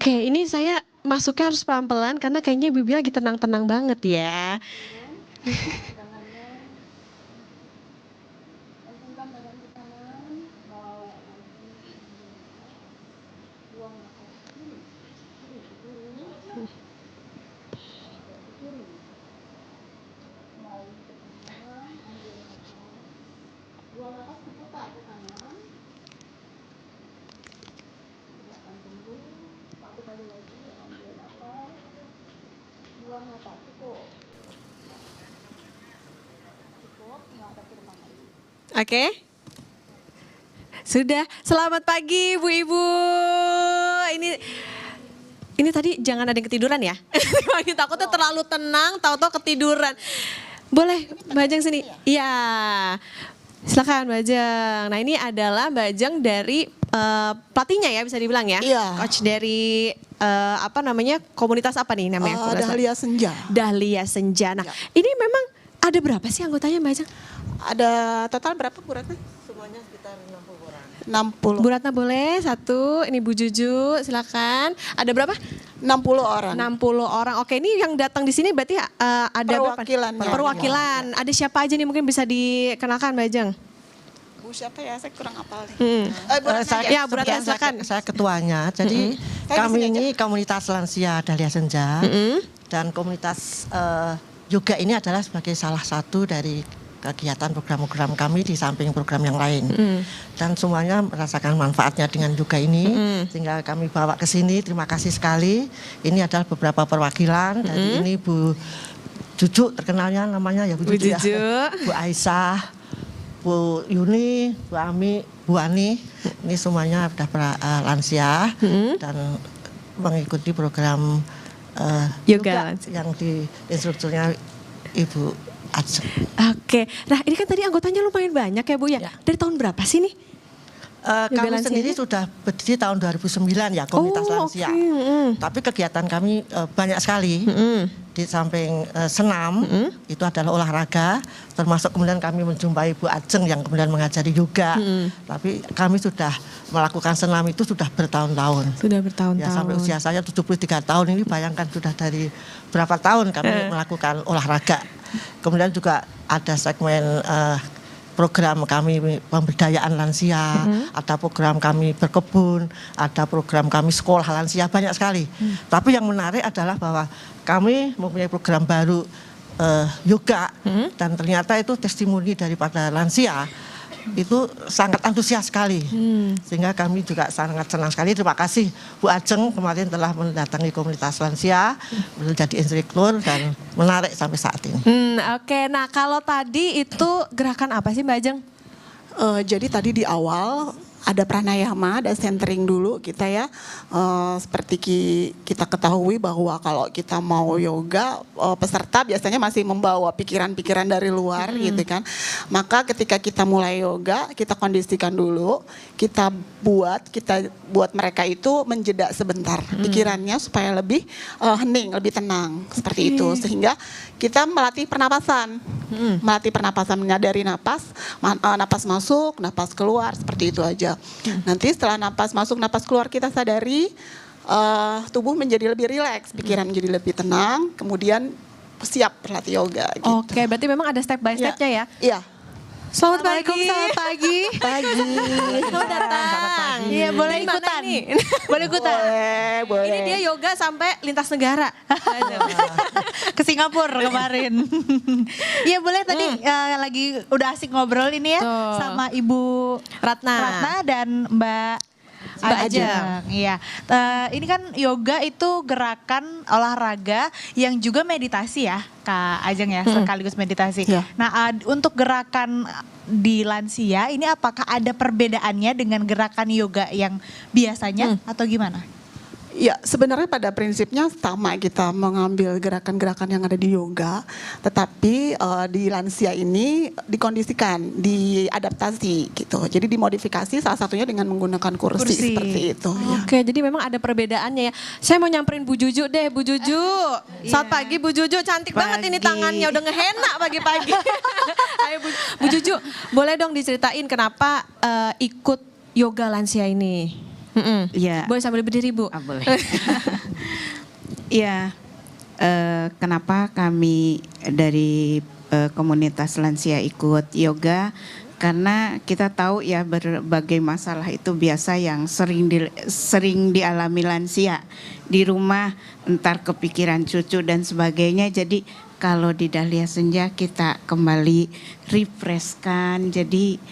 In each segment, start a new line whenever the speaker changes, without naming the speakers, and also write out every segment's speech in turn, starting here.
Oke, ini saya masuknya harus pelan-pelan karena kayaknya Bibi lagi tenang-tenang banget ya. Oke. Sudah. Selamat pagi Bu-ibu. Ini tadi jangan ada yang ketiduran ya. Takutnya terlalu tenang, tahu-tahu ketiduran. Boleh Mbak Ajeng sini? Iya. Silakan Mbak Ajeng. Nah, ini adalah Mbak Ajeng dari pelatihnya ya bisa dibilang ya.
Iya.
Coach dari komunitas apa nih namanya?
Dahlia Senja.
Dahlia Senja. Nah,
Ya.
ini memang ada berapa sih anggotanya Mbak Ajeng?
Ada total berapa Bu Ratna?
Semuanya sekitar 60 orang.
60.
Bu Ratna boleh satu, ini Bu Juju silakan. Ada berapa?
60 orang.
60 orang. Oke, ini yang datang di sini berarti ada berapa?
Perwakilannya.
Perwakilan. Ada siapa aja nih mungkin bisa dikenalkan Mbak Ajeng?
Bu siapa ya? Saya kurang hafal nih. Bu
Eh,
Ratna
saya,
aja.
Ya, Bu Ratna silakan.
saya ketuanya. Jadi
Saya
kami
di sini
ini komunitas lansia Dahlia Senja dan komunitas juga ini adalah sebagai salah satu dari kegiatan program-program kami di samping program yang lain. Dan semuanya merasakan manfaatnya dengan juga ini sehingga kami bawa ke sini. Terima kasih sekali. Ini adalah beberapa perwakilan dari ini Bu Juju terkenalnya namanya ya Bu
Bu
Juju. Ya.
Juju.
Bu Aisyah, Bu Yuni, Bu Ami, Bu Ani, ini semuanya sudah lansia dan mengikuti program
Yoga
yang di instrukturnya Ibu Ajeng.
Oke. Nah, ini kan tadi anggotanya lumayan banyak ya Bu ya.
Ya.
Dari tahun berapa sih nih? Yoga
Kami
lansia
sendiri
ini?
sudah berdiri tahun 2009 ya komunitas lansia.
Oke.
Tapi kegiatan kami banyak sekali. Di samping senam itu adalah olahraga, termasuk kemudian kami menjumpai Bu Ajeng yang kemudian mengajari yoga. Tapi kami sudah melakukan senam itu sudah bertahun-tahun.
Sudah bertahun-tahun.
Ya sampai usia saya 73 tahun ini bayangkan sudah dari berapa tahun kami melakukan olahraga. Kemudian juga ada segmen program kami pemberdayaan lansia, ada program kami berkebun, ada program kami sekolah lansia, banyak sekali. Tapi yang menarik adalah bahwa kami mempunyai program baru yoga dan ternyata itu testimoni daripada lansia itu sangat antusias sekali. Sehingga kami juga sangat senang sekali. Terima kasih Bu Ajeng kemarin telah mendatangi komunitas lansia, menjadi instruktur dan menarik sampai saat ini.
Oke, nah kalau tadi itu gerakan apa sih Mbak Ajeng?
Jadi tadi di awal ada pranayama, ada centering dulu kita ya. Seperti kita ketahui bahwa kalau kita mau yoga, peserta biasanya masih membawa pikiran-pikiran dari luar gitu kan. Maka ketika kita mulai yoga, kita kondisikan dulu, kita buat mereka itu menjeda sebentar pikirannya supaya lebih hening, lebih tenang seperti itu. Sehingga kita melatih pernapasan, menyadari napas masuk, napas keluar seperti itu aja. Nanti setelah napas masuk, napas keluar kita sadari tubuh menjadi lebih rileks, pikiran menjadi lebih tenang, kemudian siap berlatih yoga. Gitu.
Oke, berarti memang ada step by stepnya ya?
Iya.
Selamat pagi.
Selamat pagi.
Selamat datang.
Iya, boleh
Ini mana
ikutan.
nih?
Boleh ikutan.
Boleh.
Ini dia yoga sampai lintas negara.
Ke Singapura kemarin. Iya, boleh tadi lagi udah asik ngobrol ini ya
Tuh.
sama Ibu
Ratna.
dan Mbak
Ajeng.
Iya. Ini kan yoga itu gerakan olahraga yang juga meditasi ya, Kak Ajeng ya, sekaligus meditasi.
Iya.
Nah, untuk gerakan di lansia ini apakah ada perbedaannya dengan gerakan yoga yang biasanya atau gimana?
Ya, sebenarnya pada prinsipnya sama kita mengambil gerakan-gerakan yang ada di yoga, tetapi di lansia ini dikondisikan, diadaptasi gitu. Jadi dimodifikasi salah satunya dengan menggunakan kursi. Seperti itu. Ya.
Oke, jadi memang ada perbedaannya ya. Saya mau nyamperin Bu Juju deh, Bu Juju. Selamat pagi Bu Juju, cantik banget ini tangannya, udah ngehenak pagi-pagi. Ayo Bu Juju, boleh dong diceritain kenapa ikut yoga lansia ini?
Iya.
Boleh sambil berdiri Bu.
Boleh. Iya, kenapa kami dari komunitas lansia ikut yoga? Karena kita tahu ya berbagai masalah itu biasa yang sering dialami lansia di rumah, entar kepikiran cucu dan sebagainya. Jadi kalau di Dahlia Senja kita kembali refreshkan, jadi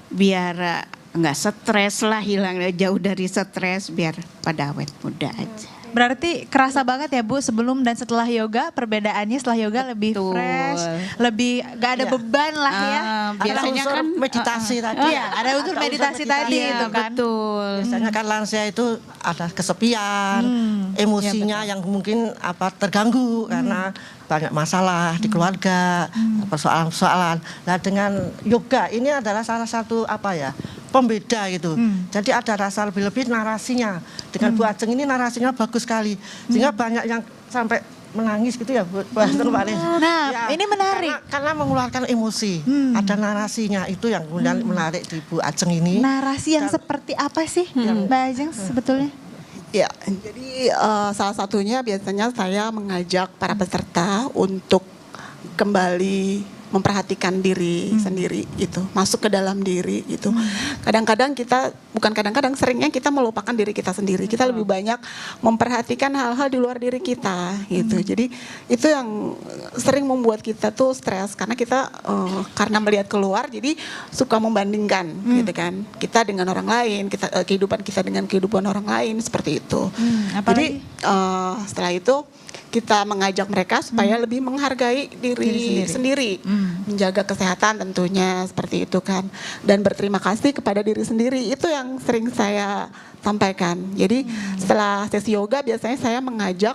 biar nggak stres lah, hilang jauh dari stres, biar pada awet muda aja.
Berarti kerasa banget ya Bu sebelum dan setelah yoga, perbedaannya setelah yoga lebih fresh, lebih gak ada beban lah ya.
Biasanya kan meditasi tadi.
Iya, ada unsur meditasi tadi itu kan.
Betul.
Biasanya kan lansia itu ada kesepian, emosinya yang mungkin terganggu karena banyak masalah di keluarga, persoalan-persoalan. Nah dengan yoga ini adalah salah satu pembeda gitu. Jadi ada rasa lebih-lebih narasinya. Dengan Bu Ajeng ini narasinya bagus sekali. Sehingga banyak yang sampai menangis gitu ya Bu Ajeng.
Nah, ini menarik.
Karena mengeluarkan emosi. Ada narasinya, itu yang kemudian menarik di Bu Ajeng ini.
Narasi yang seperti apa sih Mbak Ajeng sebetulnya?
Ya, jadi salah satunya biasanya saya mengajak para peserta untuk kembali memperhatikan diri sendiri gitu, masuk ke dalam diri gitu. Kadang-kadang seringnya kita melupakan diri kita sendiri. Kita lebih banyak memperhatikan hal-hal di luar diri kita gitu. Jadi itu yang sering membuat kita tuh stres karena kita karena melihat keluar jadi suka membandingkan gitu kan. Kita dengan orang lain, kehidupan kita dengan kehidupan orang lain seperti itu. Jadi setelah itu kita mengajak mereka supaya lebih menghargai diri sendiri. Menjaga kesehatan tentunya seperti itu kan, dan berterima kasih kepada diri sendiri, itu yang sering saya sampaikan. Jadi setelah sesi yoga biasanya saya mengajak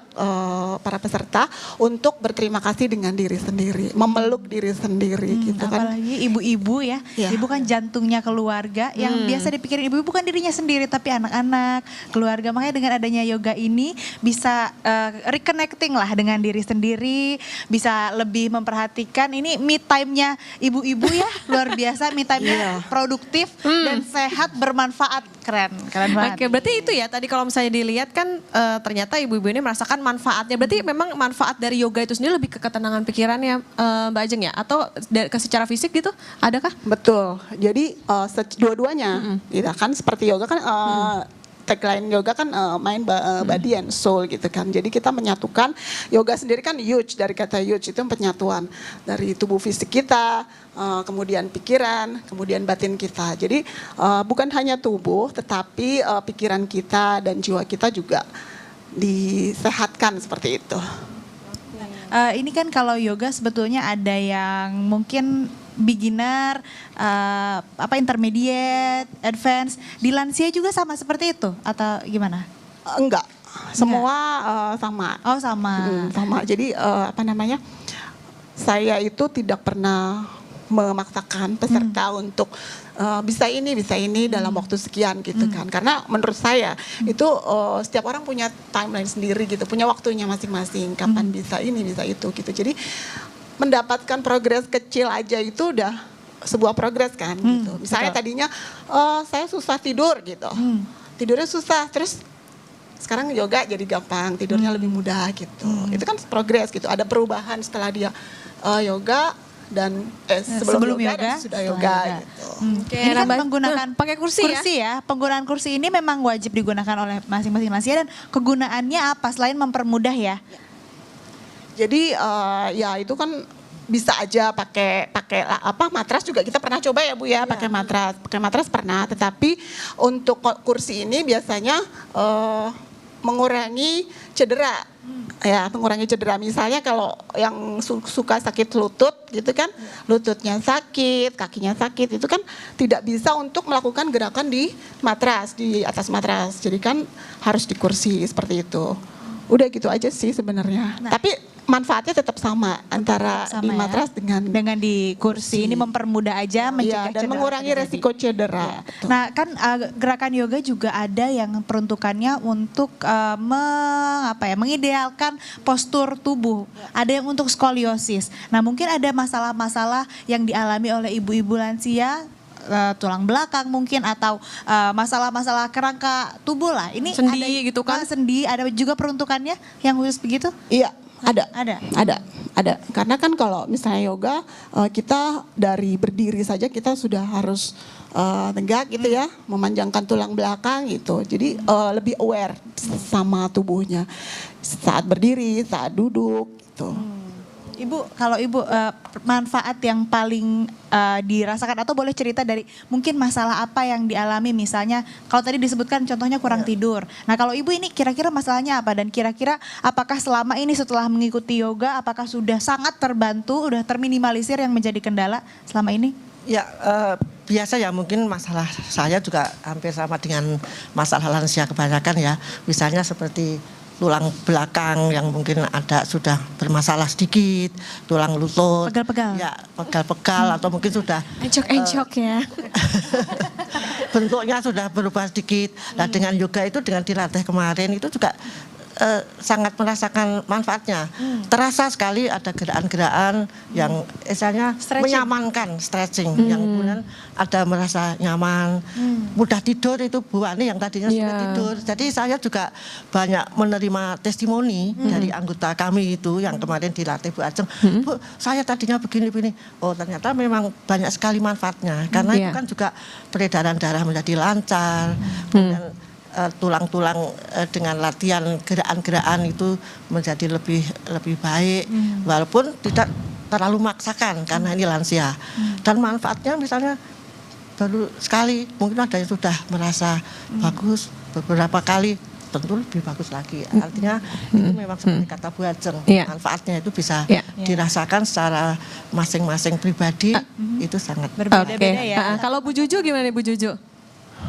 para peserta untuk berterima kasih dengan diri sendiri, memeluk diri sendiri gitu kan.
Apalagi ibu-ibu ya, ibu kan jantungnya keluarga, yang biasa dipikirin ibu bukan dirinya sendiri tapi anak-anak, keluarga. Makanya dengan adanya yoga ini bisa reconnecting lah dengan diri sendiri, bisa lebih memperhatikan. Ini me time-nya ibu-ibu ya, luar biasa, me time-nya produktif dan sehat, bermanfaat. Keren banget.
Oke, berarti itu ya tadi kalau misalnya dilihat kan ternyata ibu-ibu ini merasakan manfaatnya. Berarti memang manfaat dari yoga itu sendiri lebih ke ketenangan pikirannya Mbak Ajeng ya? Atau secara fisik gitu adakah?
Betul, jadi dua-duanya gitu kan, seperti yoga kan tagline yoga kan mind, body and soul gitu kan. Jadi kita menyatukan, yoga sendiri kan huge, dari kata huge itu penyatuan dari tubuh fisik kita, kemudian pikiran, kemudian batin kita. Jadi bukan hanya tubuh tetapi pikiran kita dan jiwa kita juga disehatkan seperti itu.
Ini kan kalau yoga sebetulnya ada yang mungkin beginner, intermediate, advance. Di lansia juga sama seperti itu atau gimana?
Enggak, semua sama.
Oh sama.
Sama. Jadi saya itu tidak pernah memaksakan peserta untuk bisa ini dalam waktu sekian gitu kan. Karena menurut saya itu setiap orang punya timeline sendiri gitu, punya waktunya masing-masing, kapan bisa ini, bisa itu gitu. Jadi mendapatkan progres kecil aja itu udah sebuah progres kan gitu. Misalnya tadinya saya susah tidur gitu. Tidurnya susah, terus sekarang yoga jadi gampang, tidurnya lebih mudah gitu. Itu kan progres gitu. Ada perubahan setelah dia yoga dan sebelum yoga dan sudah yoga gitu.
Ini kan menggunakan
pakai kursi
ya. Penggunaan kursi ini memang wajib digunakan oleh masing-masing lansia, dan kegunaannya apa selain mempermudah ya?
Jadi ya itu kan bisa aja pakai matras juga kita pernah coba ya Bu ya, pakai matras pernah, tetapi untuk kursi ini biasanya mengurangi cedera. Ya, mengurangi cedera. Misalnya kalau yang suka sakit lutut gitu kan, lututnya sakit, kakinya sakit, itu kan tidak bisa untuk melakukan gerakan di matras, di atas matras. Jadi kan harus di kursi seperti itu. Udah gitu aja sih sebenarnya. Tapi manfaatnya tetap sama antara di matras dengan
di kursi. Ini mempermudah aja, mencegah
dan
cedera
mengurangi resiko cedera.
Nah kan gerakan yoga juga ada yang peruntukannya untuk mengidealkan postur tubuh. Ada yang untuk skoliosis. Nah mungkin ada masalah-masalah yang dialami oleh ibu-ibu lansia tulang belakang mungkin atau masalah-masalah kerangka tubuh lah. Ini
Sendi
ada
gitu kan?
Sendi ada juga peruntukannya yang khusus begitu?
Iya, ada.
Ada.
Karena kan kalau misalnya yoga, kita dari berdiri saja kita sudah harus tegak gitu ya, memanjangkan tulang belakang gitu. Jadi lebih aware sama tubuhnya saat berdiri, saat duduk gitu.
Ibu, kalau Ibu manfaat yang paling dirasakan atau boleh cerita dari mungkin masalah apa yang dialami, misalnya kalau tadi disebutkan contohnya kurang tidur. Nah kalau Ibu ini kira-kira masalahnya apa, dan kira-kira apakah selama ini setelah mengikuti yoga apakah sudah sangat terbantu, sudah terminimalisir yang menjadi kendala selama ini?
Ya, biasa ya, mungkin masalah saya juga hampir sama dengan masalah lansia kebanyakan ya. Misalnya seperti tulang belakang yang mungkin ada sudah bermasalah sedikit, tulang lutut.
Pegal-pegal.
Ya, pegal-pegal atau mungkin sudah
Encok-encok ya.
bentuknya sudah berubah sedikit. Nah dengan yoga itu, dengan dilatih kemarin itu juga sangat merasakan manfaatnya. Terasa sekali ada gerakan-gerakan yang misalnya menyamankan, stretching, yang kemudian ada merasa nyaman, mudah tidur. Itu Bu Ani yang tadinya sudah tidur. Jadi saya juga banyak menerima testimoni dari anggota kami itu yang kemarin dilatih Bu Ajeng. Bu, saya tadinya begini-begini. Oh ternyata memang banyak sekali manfaatnya. Karena itu kan juga peredaran darah menjadi lancar. Kemudian tulang-tulang dengan latihan gerakan-gerakan itu menjadi lebih baik, walaupun tidak terlalu maksakan karena ini lansia. Dan manfaatnya misalnya baru sekali, mungkin ada yang sudah merasa bagus, beberapa kali tentu lebih bagus lagi. Artinya itu memang seperti kata Bu Ajeng, manfaatnya itu bisa dirasakan secara masing-masing pribadi, itu sangat
berbeda-beda ya.
Kalau Bu Juju gimana Bu Juju?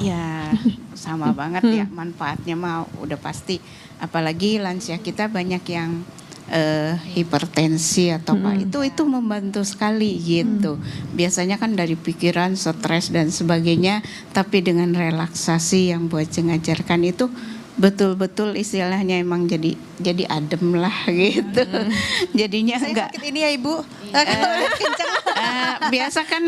Ya sama banget ya, manfaatnya mah udah pasti. Apalagi lansia kita banyak yang hipertensi atau apa, itu membantu sekali gitu. Biasanya kan dari pikiran, stres dan sebagainya, tapi dengan relaksasi yang Bu Ajeng ajarkan itu betul-betul istilahnya emang jadi adem lah gitu. Jadinya
Saya
enggak
sakit ini ya Ibu. Kencang.
biasa kan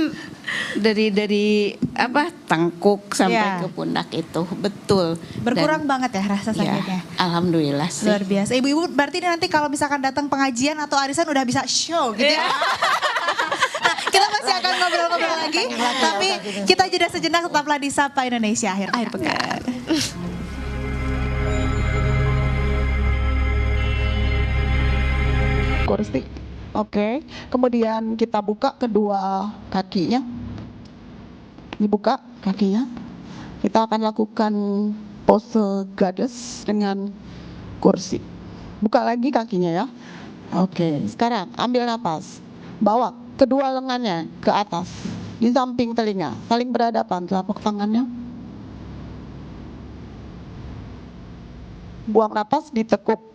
dari apa tengkuk sampai
Ya.
ke pundak itu betul
Berkurang banget ya rasa
Ya,
sakitnya.
alhamdulillah sih.
Luar biasa. Ibu-ibu berarti nanti kalau misalkan datang pengajian atau arisan udah bisa show gitu ya. Nah, kita masih akan ngobrol-ngobrol lagi, tapi kita jeda sejenak, tetaplah di Sapa Indonesia akhir pekan.
Kursi. Oke. Kemudian kita buka kedua kakinya. Dibuka kakinya. Kita akan lakukan pose goddess dengan kursi. Buka lagi kakinya ya. Oke. Sekarang ambil napas. Bawa kedua lengannya ke atas. Di samping telinga. Saling berhadapan telapak tangannya. Buang napas, ditekuk.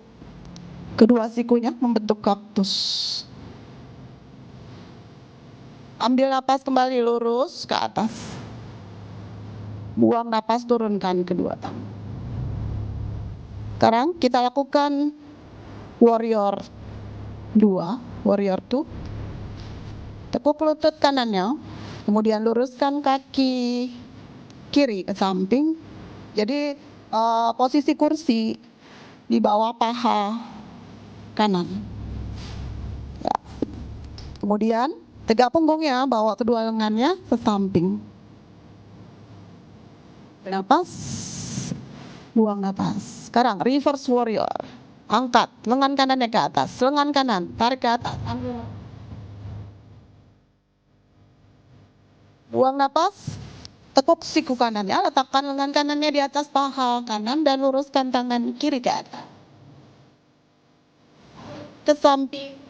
Kedua sikunya membentuk kaktus. Ambil napas kembali lurus ke atas. Buang napas, turunkan kedua tangan. Sekarang kita lakukan warrior 2, warrior 2. Tekuk lutut kanannya, kemudian luruskan kaki kiri ke samping. Jadi posisi kursi di bawah paha kanan. Ya. Kemudian tegak punggungnya, bawa kedua lengannya ke samping. Napas, buang napas. Sekarang reverse warrior. Angkat lengan kanannya ke atas, lengan kanan tarik ke atas. Buang napas, tekuk siku kanannya, letakkan lengan kanannya di atas paha kanan dan luruskan tangan kiri ke atas. Ke samping.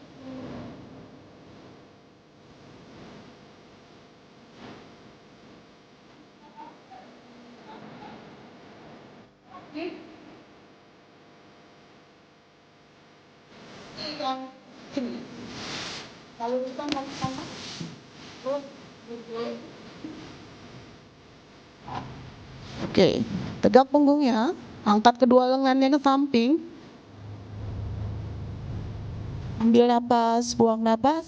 Lalu kita melakukan Oke, tegak punggungnya, angkat kedua lengannya ke samping. Ambil napas, buang napas.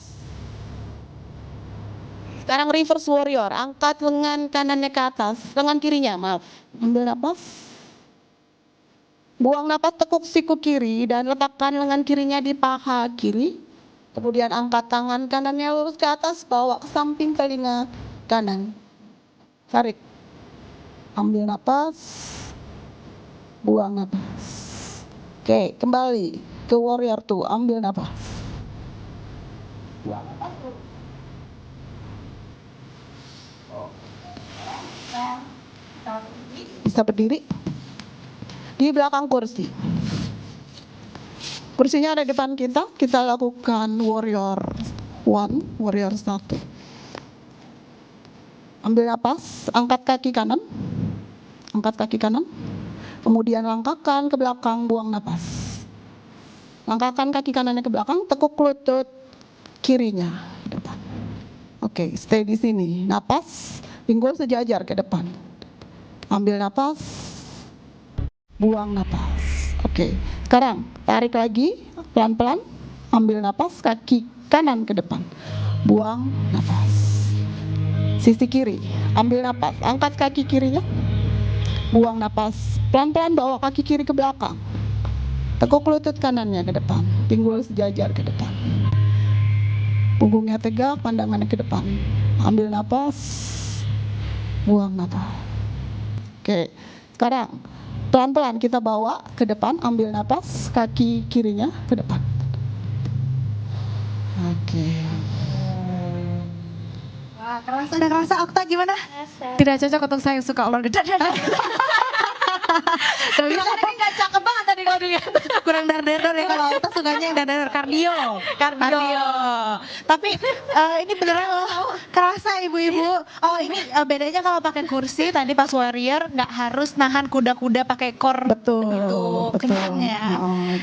Sekarang reverse warrior, angkat lengan kanannya ke atas, lengan kirinya, maaf. Ambil napas. Buang napas, tekuk siku kiri dan letakkan lengan kirinya di paha kiri. Kemudian angkat tangan kanannya lurus ke atas, bawa ke samping telinga kanan. Tarik. Ambil napas. Buang napas. Oke, kembali ke warrior 2, ambil napas. Buang napas. Bisa berdiri di belakang kursi. Kursinya ada di depan kita. Kita lakukan warrior 1, warrior 1. Ambil napas, angkat kaki kanan. Angkat kaki kanan. Kemudian langkahkan ke belakang, buang napas. Langkahkan kaki kanannya ke belakang, tekuk lutut kirinya ke depan. Oke, stay di sini. Napas, pinggul sejajar ke depan. Ambil napas, buang napas. Oke, sekarang tarik lagi pelan-pelan. Ambil napas, kaki kanan ke depan. Buang napas. Sisi kiri, ambil napas, angkat kaki kirinya. Buang napas, pelan-pelan bawa kaki kiri ke belakang. Tekuk lutut kanannya ke depan, pinggul sejajar ke depan. Punggungnya tegak, pandangannya ke depan. Ambil napas, buang napas. Oke, sekarang pelan-pelan kita bawa ke depan, ambil napas, kaki kirinya ke depan. Oke.
Wah, kerasa Okta gimana?
Tidak cocok untuk saya yang suka olahraga.
Tapi ini nggak cakep banget tadi kalau dilihat. Kurang dar-dar ya, kalau Okta sukanya yang dar-dar kardio. Tapi ini beneran loh, kerasa ibu-ibu. Oh ini bedanya kalau pakai kursi tadi pas warrior nggak harus nahan kuda-kuda pakai core.
Betul,
Gitu,
betul.
kenyang ya.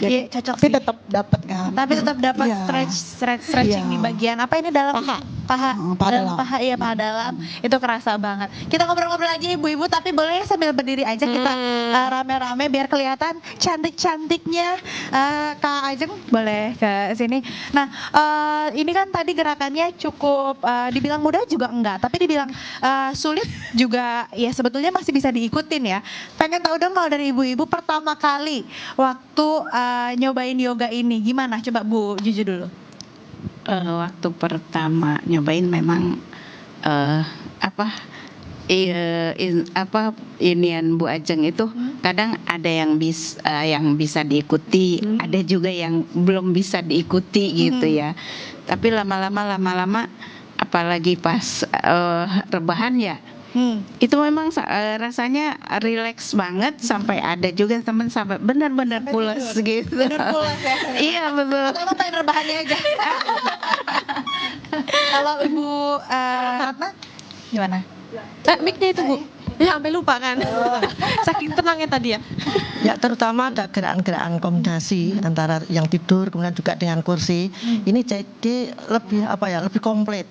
Jadi,
Iya, cocok
tapi
sih.
tetap dapat kan.
Tapi tetap dapat
Iya.
stretching
Iya.
di bagian apa ini dalam paha
paha
dalam
dalam.
paha, iya paha dalam itu kerasa banget. Kita ngobrol-ngobrol lagi ibu-ibu, tapi boleh sambil berdiri aja kita rame-rame biar kelihatan cantik-cantiknya. Kak Ajeng boleh ke sini. Nah ini kan tadi gerakannya cukup dibilang mudah juga enggak, tapi dibilang sulit juga ya sebetulnya masih bisa diikutin ya. Pengen tahu dong kalau dari ibu-ibu pertama kali waktu nyobain yoga ini gimana? Coba Bu Juju dulu.
Waktu pertama nyobain memang inian Bu Ajeng itu kadang ada yang bisa diikuti, ada juga yang belum bisa diikuti gitu ya. Tapi lama-lama apalagi pas rebahan ya. Itu memang rasanya rileks banget, sampai ada juga teman sampai benar-benar pulas gitu.
Benar pulas ya.
Iya betul.
Atau pengen rebahannya aja. Kalau Ibu Ratna gimana?
Mic-nya itu Bu. Ya sampai lupa kan. Saking tenangnya tadi ya.
Ya terutama ada gerakan-gerakan kombinasi antara yang tidur kemudian juga dengan kursi. Ini jadi lebih komplit.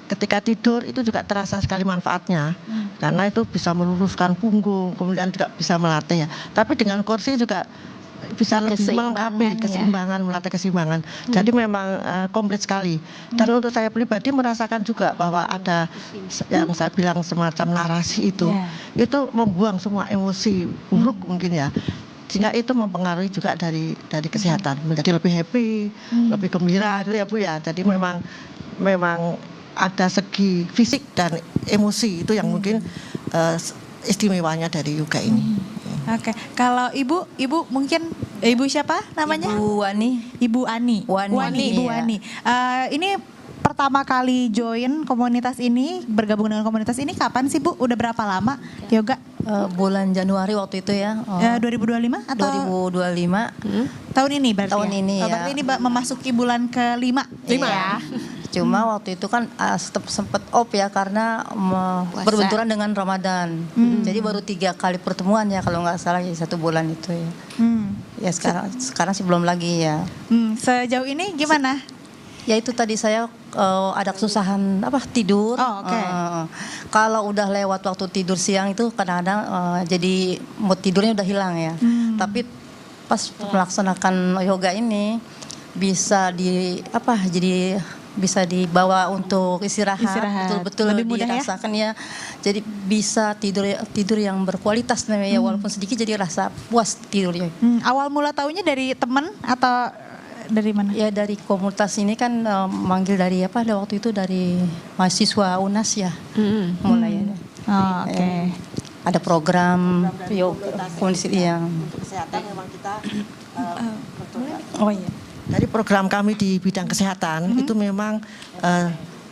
Ketika tidur itu juga terasa sekali manfaatnya, karena itu bisa meluruskan punggung, kemudian juga bisa melatih ya. Tapi dengan kursi juga bisa lebih melengkapi keseimbangan, melatih keseimbangan. Jadi memang komplit sekali. Dan untuk saya pribadi merasakan juga bahwa ada yang saya bilang semacam narasi itu membuang semua emosi buruk mungkin ya. Sehingga itu mempengaruhi juga dari kesehatan, menjadi lebih happy, lebih gembira itu ya Bu ya. Jadi memang ada segi fisik dan emosi itu yang mungkin istimewanya dari yoga ini.
Oke, kalau Ibu mungkin Ibu siapa namanya?
Ibu Wani.
Ibu Ani.
Wani,
Ibu
iya.
Wani. Ini pertama kali join komunitas ini, bergabung dengan komunitas ini kapan sih Bu? Udah berapa lama yoga?
Bulan Januari waktu itu ya.
2025 atau
2025.
tahun ini berarti?
Tahun ini ya.
Berarti ini memasuki bulan ke-5.
Iya. Cuma waktu itu kan sempat off ya karena berbenturan dengan Ramadan. Jadi baru 3 kali pertemuan ya kalau nggak salah ya 1 bulan itu ya. Ya sekarang sih belum lagi ya.
Sejauh ini gimana?
Ya itu tadi saya ada kesusahan tidur.
Oh, oke.
Kalau udah lewat waktu tidur siang itu kadang-kadang jadi mood tidurnya udah hilang ya. Tapi pas melaksanakan yoga ini bisa jadi bisa dibawa untuk istirahat,
Istirahat.
betul-betul
Lebih mudah ya?
dirasakan ya. Jadi bisa tidur yang berkualitas namanya ya, walaupun sedikit jadi rasa puas tidurnya.
Awal mula taunya dari teman atau dari mana?
Ya dari komunitas ini kan manggil dari apa waktu itu dari mahasiswa UNAS ya, mulai ya.
Oh, oke.
Ada program yoga kondisi yang
Kesehatan memang kita
oh iya.
dari program kami di bidang kesehatan itu memang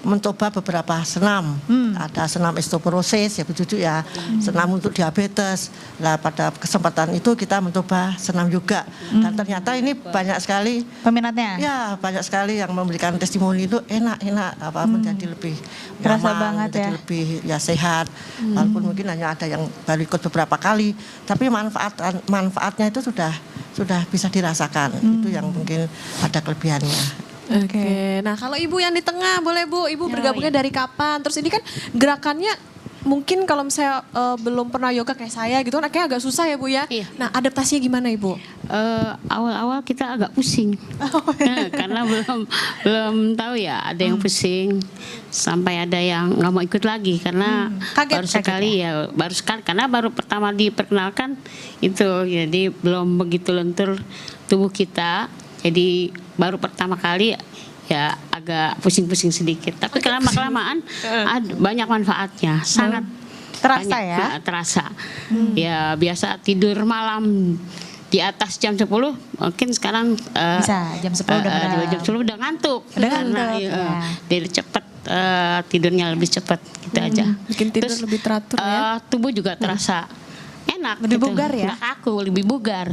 mencoba beberapa senam. Ada senam osteoporosis ya Bu Cucu ya, senam untuk diabetes. Nah pada kesempatan itu kita mencoba senam yoga dan ternyata ini banyak sekali
Peminatnya?
ya banyak sekali yang memberikan testimoni itu enak apa menjadi lebih
Terasa
nyaman,
banget
menjadi
ya.
lebih ya sehat. Walaupun mungkin hanya ada yang baru ikut beberapa kali, tapi manfaatnya itu sudah bisa dirasakan. Itu yang mungkin ada kelebihannya.
Oke. Nah, kalau Ibu yang di tengah boleh Bu, Ibu bergabungnya dari kapan? Terus ini kan gerakannya mungkin kalau misalnya belum pernah yoga kayak saya gitu kan kayaknya agak susah ya Bu ya.
Iya.
Nah, adaptasinya gimana Ibu?
Awal-awal kita agak pusing. Karena belum tahu ya, ada yang pusing sampai ada yang nggak mau ikut lagi karena baru sekali karena baru pertama diperkenalkan itu, jadi belum begitu lentur tubuh kita. Jadi baru pertama kali ya agak pusing-pusing sedikit. Tapi kelamaan banyak manfaatnya, sangat
Terasa
banyak,
ya?
Terasa. Ya biasa tidur malam di atas jam 10, mungkin sekarang
Bisa jam 10 udah berat.
jam 10 udah ngantuk.
Udah
Karena
ngantuk, ya.
dia cepat tidurnya lebih cepat gitu aja.
Bikin tidur lebih teratur ya?
Tubuh juga terasa enak,
Lebih
gitu.
bugar ya?
Nggak kaku, lebih bugar,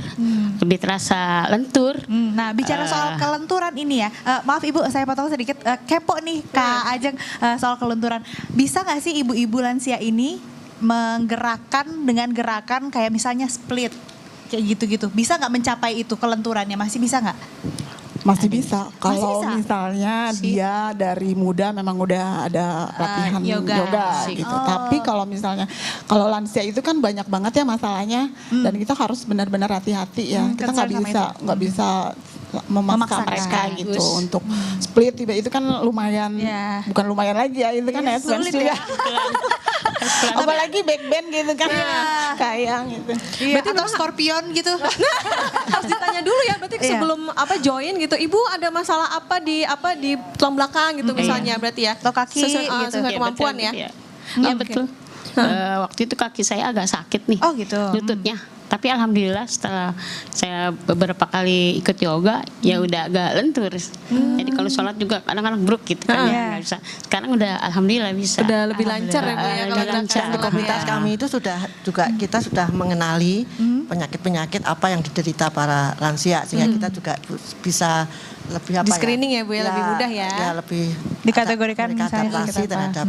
lebih terasa lentur.
Nah, bicara soal kelenturan ini ya, maaf Ibu saya potong sedikit, kepo nih Kak Ajeng soal kelenturan. Bisa nggak sih ibu-ibu lansia ini menggerakkan dengan gerakan kayak misalnya split, kayak gitu-gitu? Bisa nggak mencapai itu kelenturannya? Masih bisa nggak?
Masih bisa. Kalau
bisa?
misalnya dia dari muda memang udah ada latihan
yoga.
yoga gitu. Tapi kalau misalnya kalau lansia itu kan banyak banget ya masalahnya dan kita harus benar-benar hati-hati ya. Kita
concern sama
nggak bisa memaksa
Memaksakan.
mereka gitu untuk split tiba itu kan lumayan
Ya.
bukan lumayan lagi ya itu kan
Iya,
advance
sulit
juga.
ya.
Apalagi backband gitu kan kayak gitu.
Iya, atau scorpion gitu.
Harus ditanya dulu ya, berarti
Iya.
sebelum join gitu. Ibu ada masalah apa di tulang belakang gitu misalnya berarti ya?
Atau kaki
sesuai,
gitu.
sesuai
Iya,
kemampuan
betul,
ya?
Iya, Iya,
Oke.
betul. Waktu itu kaki saya agak sakit nih.
Oh gitu.
Lututnya. Tapi alhamdulillah setelah saya beberapa kali ikut yoga ya udah agak lentur. Jadi kalau sholat juga kadang-kadang bruk gitu kan ya, nggak bisa. Sekarang udah alhamdulillah bisa.
Udah lebih lancar ya Bu ya kalau
Udah
gerakan
lancar.
Di komunitas kami itu kita sudah mengenali penyakit-penyakit apa yang diderita para lansia sehingga kita juga bisa lebih
Di screening ya, Bu, ya, lebih mudah ya.
Ya lebih
Dikategorikan misalnya
adaptasi
sakit apa.
terhadap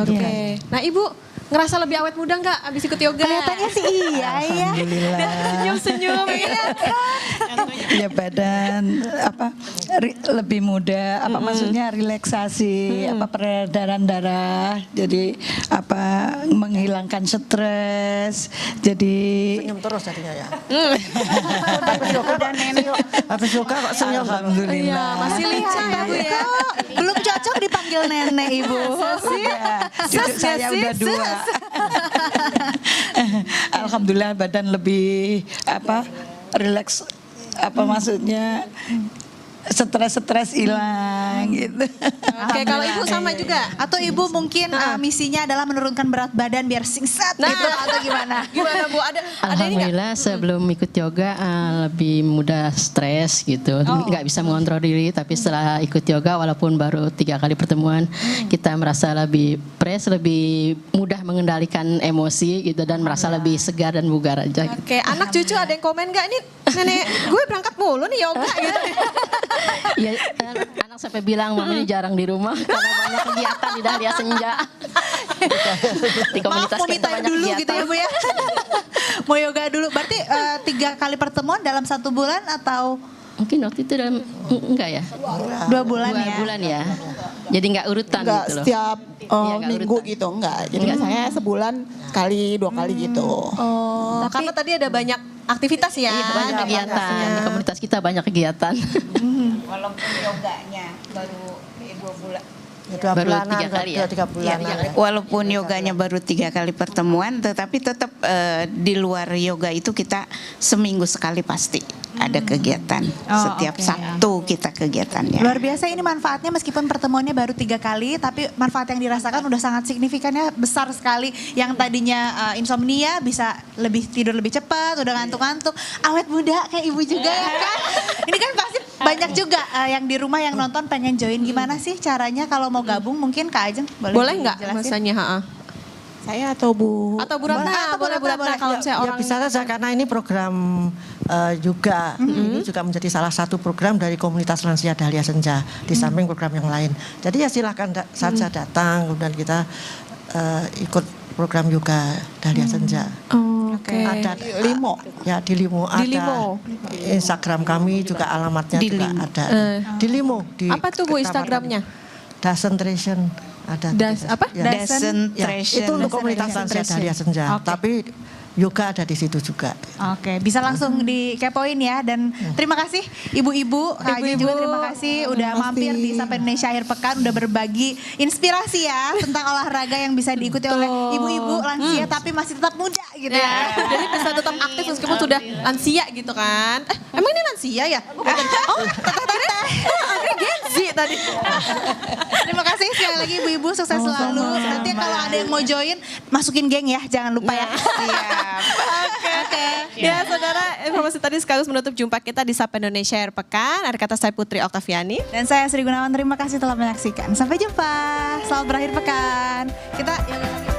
Oke. Nah Ibu ngerasa lebih awet muda nggak abis ikut yoga?
Kelihatannya sih iya ya.
Senyum-senyum ya.
Ya badan lebih muda maksudnya relaksasi peredaran darah jadi menghilangkan stres jadi
senyum terus jadinya ya.
Udah nenek.
Habis yoga kok senyum.
Iya,
alhamdulillah
masih lincah ya Bu ya.
Belum cocok dipanggil nenek Ibu.
cucu saya udah 2. Alhamdulillah badan lebih rileks maksudnya stres hilang gitu.
Oke, kalau Ibu sama juga.
Atau Ibu mungkin misinya adalah menurunkan berat badan biar singsat gitu atau gimana?
Gimana Bu? Ada ini nggak?
Alhamdulillah sebelum ikut yoga lebih mudah stres gitu, nggak bisa mengontrol diri. Tapi setelah ikut yoga, walaupun baru 3 kali pertemuan, kita merasa lebih fresh, lebih mudah mengendalikan emosi gitu dan merasa lebih segar dan bugar aja. Gitu.
Oke, anak cucu ada yang komen nggak? Ini nenek gue berangkat mulu nih yoga gitu.
Ya, anak sampai bilang mama ini jarang di rumah karena banyak kegiatan di Dahlia Senja. Di
Maaf mau me time dulu gitu ya Bu ya. Mau yoga dulu. Berarti 3 kali pertemuan dalam 1 bulan atau?
Mungkin waktu itu dalam enggak ya?
2 bulan
2
ya.
bulan ya. Jadi enggak urutan
Enggak
gitu loh.
setiap
Iya, nggak
minggu
urutan.
gitu enggak. Jadi misalnya sebulan sekali 2 kali gitu.
Oh, karena tadi ada banyak aktivitas ya.
Iya, banyak kegiatan. Di komunitas kita banyak kegiatan.
Walaupun yoganya baru 2 bulan.
Baru 3 kali ya.
3 bulanan.
Walaupun yoganya baru 3 kali pertemuan, tetapi tetap di luar yoga itu kita seminggu sekali pasti ada kegiatan. Setiap Sabtu kita kegiatannya.
Luar biasa ini manfaatnya meskipun pertemuannya baru 3 kali, tapi manfaat yang dirasakan udah sangat signifikan ya, besar sekali. Yang tadinya insomnia bisa tidur lebih cepat, udah ngantuk-ngantuk, awet muda kayak ibu juga ya kan. Ini kan pasti banyak juga yang di rumah yang nonton pengen join. Gimana sih caranya kalau mau gabung? Mungkin Kak Ajeng
Boleh nggak
dijelasin?
masanya?
Saya atau Bu?
Atau Bu Ratna, boleh Bu Ratna kalau saya
Ya
orang.
bisa saja karena ini program juga ini juga menjadi salah satu program dari komunitas lansia Dahlia Senja di samping program yang lain. Jadi ya silahkan saja datang kemudian kita ikut program yoga Dahlia Senja.
Oke.
Ada
Limo.
Ya di Limo ada.
Limo.
Instagram kami juga alamatnya
Di
juga
Limo.
ada. Di Limo. Di
Apa tuh Bu
kecamatan
Instagramnya?
Concentration ada.
Apa?
Ya.
Concentration.
Itu untuk komunitas lansia Dahlia Senja. Tapi yoga ada di situ juga.
Oke, bisa langsung dikepoin ya. Dan terima kasih ibu-ibu, Kak Ajeng juga terima kasih udah mampir di Sapa Indonesia Akhir Pekan, udah berbagi inspirasi ya tentang olahraga yang bisa diikuti oleh ibu-ibu lansia tapi masih tetap muda gitu ya.
Jadi bisa tetap aktif meskipun sudah lansia gitu kan. Emang ini lansia ya? Oh, akhirnya Gen Z tadi.
Terima kasih sekali lagi ibu-ibu, sukses selalu. Nanti kalau ada yang mau join, masukin geng ya, jangan lupa ya.
Oke. Ya saudara, informasi tadi sekaligus menutup jumpa kita di Sapa Indonesia Akhir Pekan. Ada kata saya Putri Oktaviani.
Dan saya Sri Gunawan, terima kasih telah menyaksikan. Sampai jumpa, selamat berakhir pekan. Kita yoga lagi.